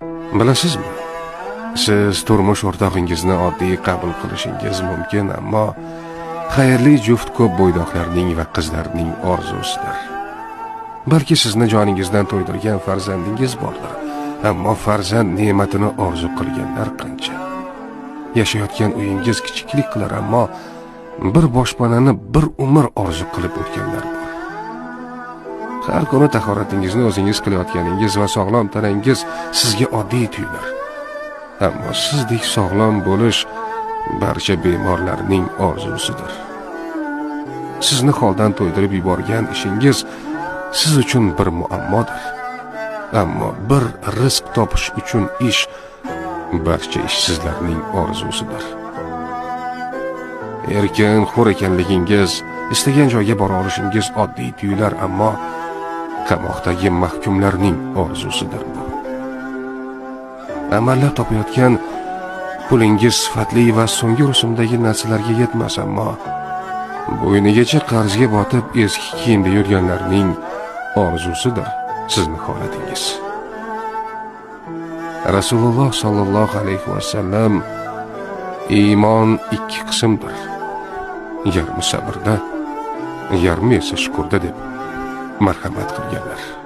Bilasizmi? Siz turmush o'rtog'ingizni oddiy qabul qilishingiz mumkin, ammo xayrli juft ko'p bo'ydoqlarning va qizlarning orzusidir. Balki sizni joningizdan to'ydirgan farzandingiz bordir, ammo farzand ne'matini orzu qilganlar qancha? Yashayotgan uyingiz kichiklik qilar, ammo bir boshpanani bir umr orzu qilib o'tganlar bor. Har kuni tahoratingizni o'zingiz qilayotganingiz va sog'lom tanangiz sizga oddiy tuyular. Ammo sizdek sog'lom bo'lish barcha bemorlarning orzusidir. Sizni holdan to'ydirib yuborgan ishingiz siz uchun bir muammodir. Ammo bir rizq topish uchun ish barcha ishsizlarning orzusidir. Erkin, xo'r ekanligingiz, istagan joyga bora olishingiz oddiy tuyular, ammo qamoqdagi mahkumlarning orzusidir bu. Amallab topayotgan pulingiz sifatli va so'nggi rusumdagi narsalarga yetmas, ammo bo'ynigacha qarzga botib eski kiyimda yurganlarning orzusidir sizni holatingiz. Rasululloh sallallohu alayhi vasallam iymon ikki qismdir. Yarmi sabrda, yarmi esa shukurda deb marhamat qilganlar.